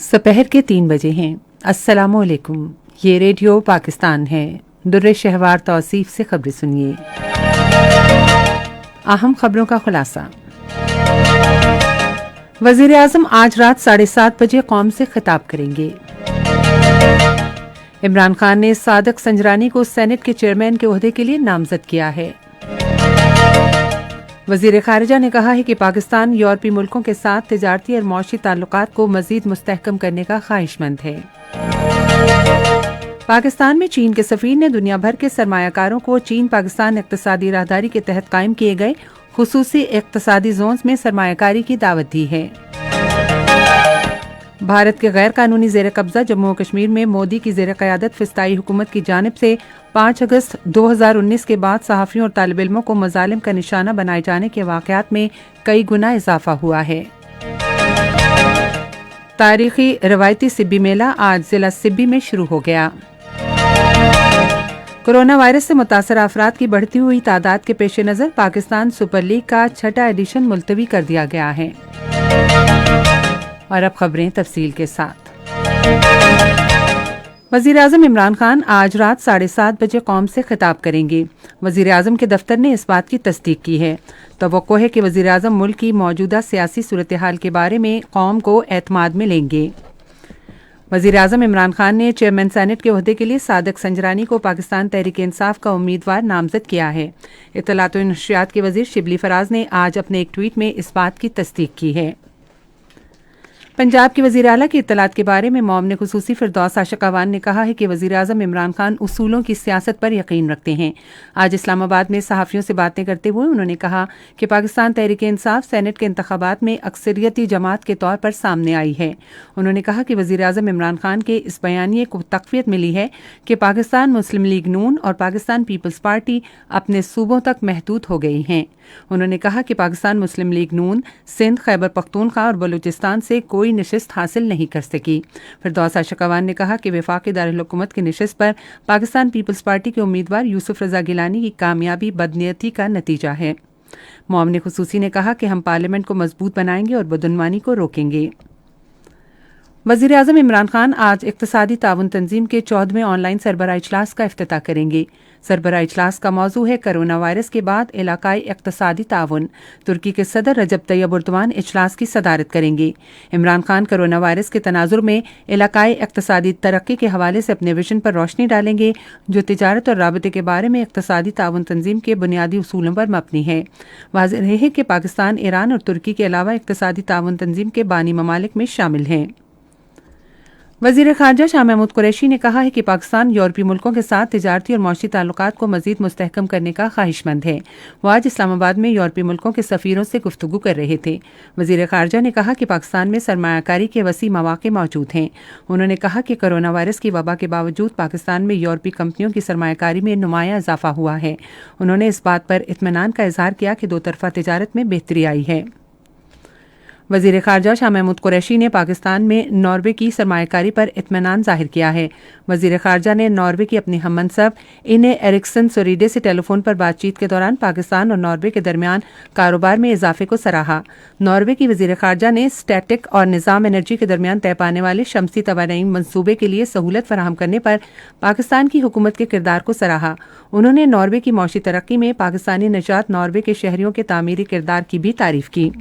दोपहर के 3 बजे हैं। अस्सलाम वालेकुम। ये रेडियो पाकिस्तान है। दुर्रे शहवार तौसीफ से खबरें सुनिए। अहम खबरों का खुलासा। वज़ीर आज़म आज रात 7:30 बजे कौम से खिताब करेंगे। इमरान खान ने सादक संजरानी को सेनेट के चेयरमैन के ओहदे के लिए नामजद किया है। वज़ीर ख़ारिजा ने कहा है कि पाकिस्तान यूरोपीय मुल्कों के साथ तिजारती और मौशी ताल्लुकात को मज़ीद मुस्तहकम करने का ख्वाहिशमंद है। पाकिस्तान में चीन के सफ़ीर ने दुनिया भर के सरमायाकारों को चीन पाकिस्तान इक़्तिसादी राहदारी के तहत कायम किए गए खुसूसी इक़्तिसादी जोन्स में सरमायाकारी की दावत दी है। भारत के गैर कानूनी ज़ेर कब्ज़ा जम्मू और कश्मीर में मोदी की ज़ेर क़यादत फ़िस्ताई हुकूमत की जानिब से 5 अगस्त 2019 के बाद सहाफ़ियों और तालिब इल्मों को मज़ालिम का निशाना बनाए जाने के वाक़यात में कई गुना इजाफा हुआ है। तारीख़ी रवायती सिब्बी मेला आज ज़िला सिब्बी में शुरू हो गया। कोरोना वायरस से मुतासर अफराद की बढ़ती हुई तादाद के पेश नज़र पाकिस्तान सुपर लीग का 6वां एडिशन मुलतवी कर दिया गया है। और अब खबरें तफसील के साथ। वज़ीर आज़म इमरान खान आज रात 7:30 बजे कौम से खिताब करेंगे। वज़ीर आज़म के दफ्तर ने इस बात की तस्दीक की है। तवक्को है कि वज़ीर आज़म मुल्क की मौजूदा सियासी सूरत हाल के बारे में कौम को एतमाद में लेंगे। वज़ीर आज़म इमरान खान ने चेयरमैन सेनेट के ओहदे के लिए सादक संजरानी को पाकिस्तान तहरीक इंसाफ का उम्मीदवार नामजद किया है। इत्तलात व नशरियात के वज़ीर शिबली फराज ने आज अपने एक ट्वीट में इस बात की तस्दीक की है। पंजाब के वज़ीर आला की इत्तलात के बारे में मौमन खुसूसी फिरदौस आशिक अवान ने कहा है कि वज़ीर आज़म इमरान खान उसूलों की सियासत पर यकीन रखते हैं। आज इस्लामाबाद में सहाफ़ियों से बातें करते हुए उन्होंने कहा कि पाकिस्तान तहरीक इंसाफ सेनेट के इंतखाबात में अक्सरियती जमात के तौर पर सामने आई है। उन्होंने कहा कि वज़ीर आज़म इमरान खान के इस बयानिए को तक़वियत मिली है कि पाकिस्तान मुस्लिम लीग नून और पाकिस्तान पीपल्स पार्टी अपने सूबों तक महदूद हो गई हैं। उन्होंने कहा कि पाकिस्तान मुस्लिम लीग नून सिंध, खैबर पख्तूनख्वा और बलूचिस्तान से कोई नशिस्त हासिल नहीं कर सकी। फिरदौस आशिक अवान ने कहा कि वफाकी दारुल हुकूमत की नशिस्त पर पाकिस्तान पीपल्स पार्टी के उम्मीदवार यूसुफ रजा गिलानी की कामयाबी बदनीयती का नतीजा है। मौमन खुसूसी ने कहा कि हम पार्लियामेंट को मजबूत बनाएंगे और बदउनवानी को रोकेंगे। वज़ीर आज़म इमरान खान आज इक़्तिसादी ताउन तंजीम के 14वें ऑनलाइन सरबराह इजलास का इफ्तिताह करेंगे। सरबराह इजलास का मौजू है कोरोना वायरस के बाद इलाकाई इक़्तिसादी ताउन। तुर्की के सदर रजब तैयब एर्दोगान इजलास की सदारत करेंगे। इमरान खान कोरोना वायरस के तनाजुर में इलाकाई इक़्तिसादी तरक्की के हवाले से अपने विजन पर रोशनी डालेंगे, जो तिजारत और राबते के बारे में इक़्तिसादी ताउन तंजीम के बुनियादी उसूलों पर मबनी है। वाज़ेह है कि पाकिस्तान, ईरान और तुर्की के अलावा इक़्तिसादी ताउन तंजीम के बानी ममालिक में शामिल हैं। वज़ीर ख़ारिजा शाह महमूद कुरैशी ने कहा है कि पाकिस्तान यूरोपीय मुल्कों के साथ तिजारती और मौशी ताल्लुकात को मज़ीद मुस्तहकम करने का ख्वाहिशमंद है। वो आज इस्लामाबाद में यूरोपीय मुल्कों के सफ़ीरों से गुफ्तगू कर रहे थे। वज़ीर ख़ारिजा ने कहा कि पाकिस्तान में सरमायाकारी के वसी मौक़े मौजूद हैं। उन्होंने कहा कि कोरोना वायरस की वबा के बावजूद पाकिस्तान में यूरोपीय कंपनियों की सरमायाकारी में नुमाया इजाफा हुआ है। उन्होंने इस बात पर इत्मीनान का इजहार किया कि दो तरफ़ा तिजारत में बेहतरी आई है। वज़ीर ख़ारिजा शाह महमूद कुरैशी ने पाकिस्तान में नॉर्वे की सरमायाकारी पर इत्मीनान ज़ाहिर किया है। वज़ीर ख़ारिजा ने नॉर्वे की अपनी हममनसब इने एरिक्सन सोरीडे से टेलीफोन पर बातचीत के दौरान पाकिस्तान और नॉर्वे के दरमियान कारोबार में इजाफे को सराहा। नॉर्वे की वज़ीर ख़ारिजा ने स्टैटिक और निज़ाम एनर्जी के दरमियान तय पाने वाले शमसी तवानाई मंसूबे के लिए सहूलत फराहम करने पर पाकिस्तान की हुकूमत के किरदार को सराहा। उन्होंने नॉर्वे की मौशी तरक्की में पाकिस्तानी निजात नॉर्वे के शहरियों के तामीरी किरदार की भी तारीफ़ की।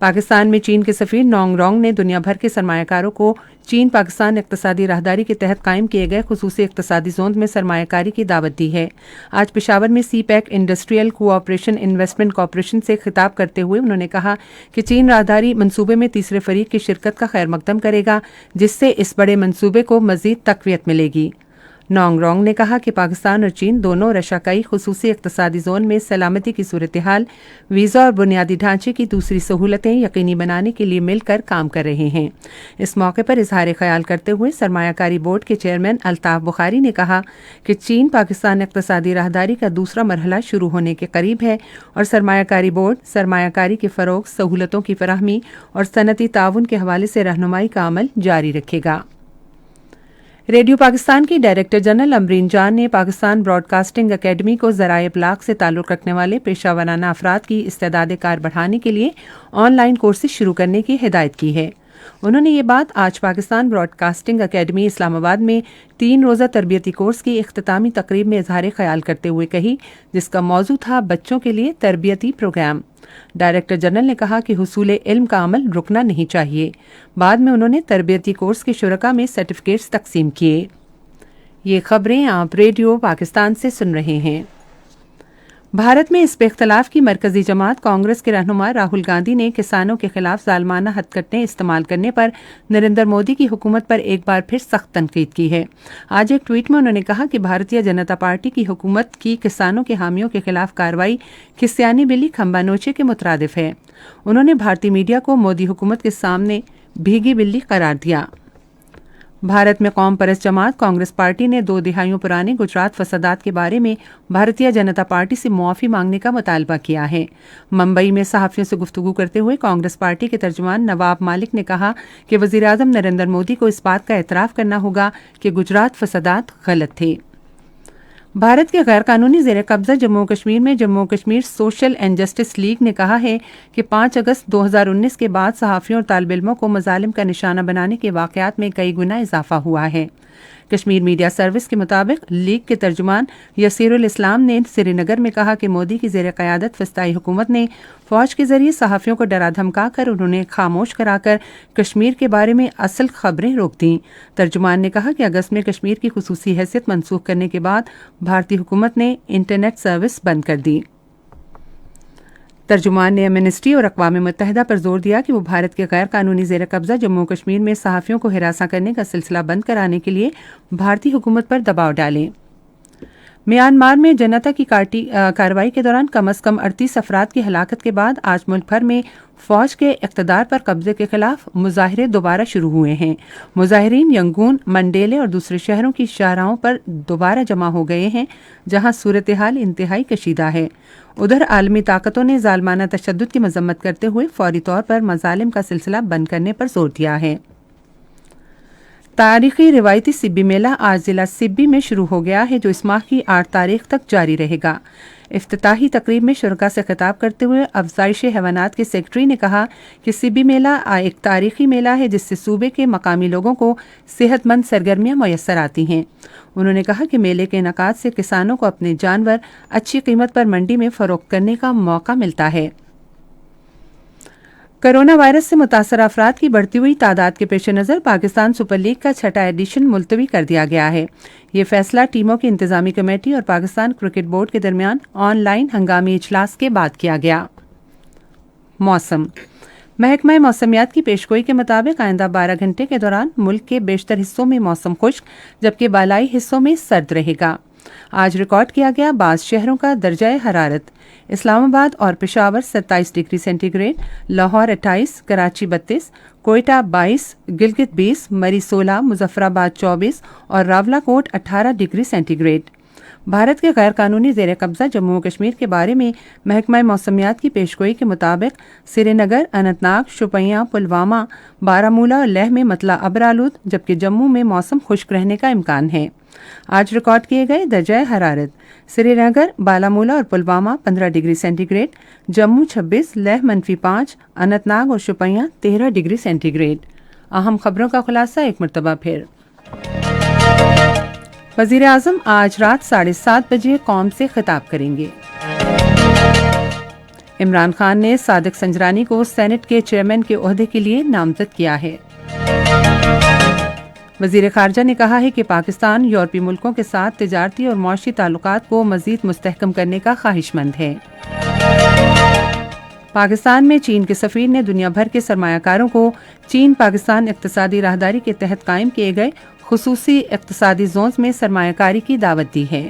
पाकिस्तान में चीन के सफ़ीर नोंग रोंग ने दुनिया भर के सरमायाकारों को चीन पाकिस्तान इक़्तिसादी राहदारी के तहत कायम किए गए खुसूसी इक़्तिसादी जोन में सरमायाकारी की दावत दी है। आज पेशावर में CPEC industrial cooperation investment corporation से खिताब करते हुए उन्होंने कहा कि चीन राहदारी मंसूबे में तीसरे फरीक की शिरकत का खैर मकदम करेगा, जिससे इस बड़े मंसूबे को मज़ीद तक़वियत मिलेगी। नोंग रोंग ने कहा कि पाकिस्तान और चीन दोनों रशाकई खुसूसी इक़्तिसादी जोन में सलामती की सूरत हाल, वीज़ा और बुनियादी ढांचे की दूसरी सहूलतें यकीनी बनाने के लिए मिलकर काम कर रहे हैं। इस मौके पर इजहार ख्याल करते हुए सरमायाकारी बोर्ड के चेयरमैन अल्ताफ़ बुखारी ने कहा कि चीन पाकिस्तान इक़्तिसादी राहदारी का दूसरा मरहला शुरू होने के करीब है और सरमायाकारी बोर्ड सरमायाकारी के फ़रोग़, सहूलतों की फराहमी और सनती ताउन के हवाले से रहनुमाई का अमल जारी रखेगा। रेडियो पाकिस्तान की डायरेक्टर जनरल अमरीन जान ने पाकिस्तान ब्रॉडकास्टिंग अकेडमी को ज़राए इब्लाग से ताल्लुक़ रखने वाले पेशा वराना अफराद की इस्तेदाद कार बढ़ाने के लिए ऑनलाइन कोर्सेज शुरू करने की हिदायत की है। انہوں نے یہ بات آج پاکستان براڈ کاسٹنگ اکیڈمی اسلام آباد میں 3 روزہ تربیتی کورس کی اختتامی تقریب میں اظہار خیال کرتے ہوئے کہی، جس کا موضوع تھا بچوں کے لیے تربیتی پروگرام۔ ڈائریکٹر جنرل نے کہا کہ حصول علم کا عمل رکنا نہیں چاہیے۔ بعد میں انہوں نے تربیتی کورس کے شرکاء میں سرٹیفکیٹس تقسیم کیے۔ یہ خبریں آپ ریڈیو پاکستان سے سن رہے ہیں۔ بھارت میں اس پہ اختلاف کی مرکزی جماعت کانگریس کے رہنما راہل گاندھی نے کسانوں کے خلاف ظالمانہ ہتھکڑیاں استعمال کرنے پر نریندر مودی کی حکومت پر ایک بار پھر سخت تنقید کی ہے۔ آج ایک ٹویٹ میں انہوں نے کہا کہ بھارتیہ جنتا پارٹی کی حکومت کی کسانوں کے حامیوں کے خلاف کارروائی کھسیانی بلی کھمبا نوچے کے مترادف ہے۔ انہوں نے بھارتی میڈیا کو مودی حکومت کے سامنے بھیگی بلی قرار دیا۔ بھارت میں قوم پرست جماعت کانگریس پارٹی نے 2 دہائیوں پرانے گجرات فسادات کے بارے میں بھارتیہ جنتا پارٹی سے معافی مانگنے کا مطالبہ کیا ہے۔ ممبئی میں صحافیوں سے گفتگو کرتے ہوئے کانگریس پارٹی کے ترجمان نواب مالک نے کہا کہ وزیر اعظم نریندر مودی کو اس بات کا اعتراف کرنا ہوگا کہ گجرات فسادات غلط تھے۔ بھارت کے غیر قانونی زیر قبضہ جموں و کشمیر میں جموں و Kashmir social and justice league نے کہا ہے کہ 5 اگست 2019 کے بعد صحافیوں اور طالب علموں کو مظالم کا نشانہ بنانے کے واقعات میں کئی گنا اضافہ ہوا ہے۔ کشمیر میڈیا سروس کے مطابق لیگ کے ترجمان یسیر الاسلام نے سری نگر میں کہا کہ مودی کی زیر قیادت وسطائی حکومت نے فوج کے ذریعے صحافیوں کو ڈرا دھمکا کر انہیں خاموش کرا کر کشمیر کے بارے میں اصل خبریں روک دیں۔ ترجمان نے کہا کہ اگست میں کشمیر کی خصوصی حیثیت منسوخ کرنے کے بعد بھارتی حکومت نے انٹرنیٹ سروس بند کر دی۔ ترجمان نے ایمنسٹی اور اقوام متحدہ پر زور دیا کہ وہ بھارت کے غیر قانونی زیر قبضہ جموں و کشمیر میں صحافیوں کو ہراساں کرنے کا سلسلہ بند کرانے کے لیے بھارتی حکومت پر دباؤ ڈالیں۔ میانمار میں جنتا کی کارروائی کے دوران کم از کم 38 افراد کی ہلاکت کے بعد آج ملک بھر میں فوج کے اقتدار پر قبضے کے خلاف مظاہرے دوبارہ شروع ہوئے ہیں۔ مظاہرین ینگون، منڈیلے اور دوسرے شہروں کی شاہراہوں پر دوبارہ جمع ہو گئے ہیں، جہاں صورتحال انتہائی کشیدہ ہے۔ ادھر عالمی طاقتوں نے ظالمانہ تشدد کی مذمت کرتے ہوئے فوری طور پر مظالم کا سلسلہ بند کرنے پر زور دیا ہے۔ تاریخی روایتی سبی میلہ آج ضلع سبی میں شروع ہو گیا ہے، جو اس ماہ کی 8 تاریخ تک جاری رہے گا۔ افتتاحی تقریب میں شرکاء سے خطاب کرتے ہوئے افزائش حیوانات کے سیکرٹری نے کہا کہ سبی میلہ ایک تاریخی میلہ ہے جس سے صوبے کے مقامی لوگوں کو صحت مند سرگرمیاں میسر آتی ہیں۔ انہوں نے کہا کہ میلے کے انعقاد سے کسانوں کو اپنے جانور اچھی قیمت پر منڈی میں فروخت کرنے کا موقع ملتا ہے۔ کرونا وائرس سے متاثرہ افراد کی بڑھتی ہوئی تعداد کے پیش نظر پاکستان سپر لیگ کا 6واں ایڈیشن ملتوی کر دیا گیا ہے۔ یہ فیصلہ ٹیموں کی انتظامی کمیٹی اور پاکستان کرکٹ بورڈ کے درمیان آن لائن ہنگامی اجلاس کے بعد کیا گیا۔ موسم محکمہ موسمیات کی پیشگوئی کے مطابق آئندہ 12 گھنٹے کے دوران ملک کے بیشتر حصوں میں موسم خشک جبکہ بالائی حصوں میں سرد رہے گا۔ آج ریکارڈ کیا گیا بعض شہروں کا درجہ حرارت: اسلام آباد اور Peshawar 27 degree centigrade, Lahore 28، Karachi 32، Quetta 22، Gilgit 20، Murree 16، Muzaffarabad 24 اور Rawalakot 18 degree centigrade. Bharat کے غیر قانونی زیر قبضہ جموں و کشمیر کے بارے میں محکمہ موسمیات کی پیشگوئی کے مطابق سری نگر، اننت ناگ، شوپیاں، پلوامہ، بارہمولہ اور لیہ میں مطلع ابر آلود جبکہ جموں میں موسم خشک رہنے کا امکان ہے۔ آج ریکارڈ کیے گئے درجہ حرارت: سری نگر، بارہمولہ اور Pulwama 15 degree centigrade, Jammu 26، Leh -5، Anantnag اور شوپیاں 13 ڈگری سینٹی گریڈ۔ اہم خبروں کا خلاصہ ایک مرتبہ پھر۔ وزیر اعظم آج رات 7:30 بجے قوم سے خطاب کریں گے۔ عمران خان نے صادق سنجرانی کو سینٹ کے چیئرمین کے عہدے کے لیے نامزد کیا ہے۔ وزیر خارجہ نے کہا ہے کہ پاکستان یورپی ملکوں کے ساتھ تجارتی اور معاشی تعلقات کو مزید مستحکم کرنے کا خواہش مند ہے۔ پاکستان میں چین کے سفیر نے دنیا بھر کے سرمایہ کاروں کو چین پاکستان اقتصادی راہداری کے تحت قائم کیے گئے خصوصی اقتصادی زونز میں سرمایہ کاری کی دعوت دی ہے۔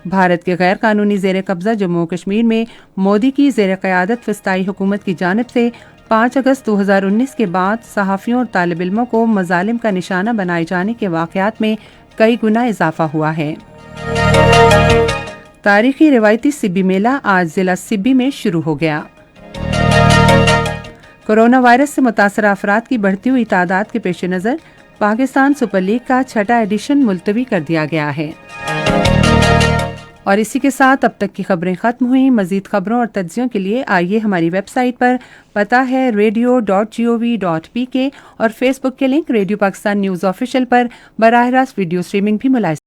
بھارت کے غیر قانونی زیر قبضہ جموں و کشمیر میں مودی کی زیر قیادت وسطائی حکومت کی جانب سے 5 اگست 2019 کے بعد صحافیوں اور طالب علموں کو مظالم کا نشانہ بنائے جانے کے واقعات میں کئی گنا اضافہ ہوا ہے۔ تاریخی روایتی سبی میلہ آج ضلع سبی میں شروع ہو گیا۔ کورونا وائرس سے متاثرہ افراد کی بڑھتی ہوئی تعداد کے پیش نظر پاکستان سپر لیگ کا 6واں ایڈیشن ملتوی کر دیا گیا ہے۔ اور اسی کے ساتھ اب تک کی خبریں ختم ہوئیں۔ مزید خبروں اور تجزیوں کے لیے آئیے ہماری ویب سائٹ پر، پتہ ہے radio.gov.pk، اور فیس بک کے link radio Pakistan news official پر براہ راست ویڈیو سٹریمنگ بھی ملاحظہ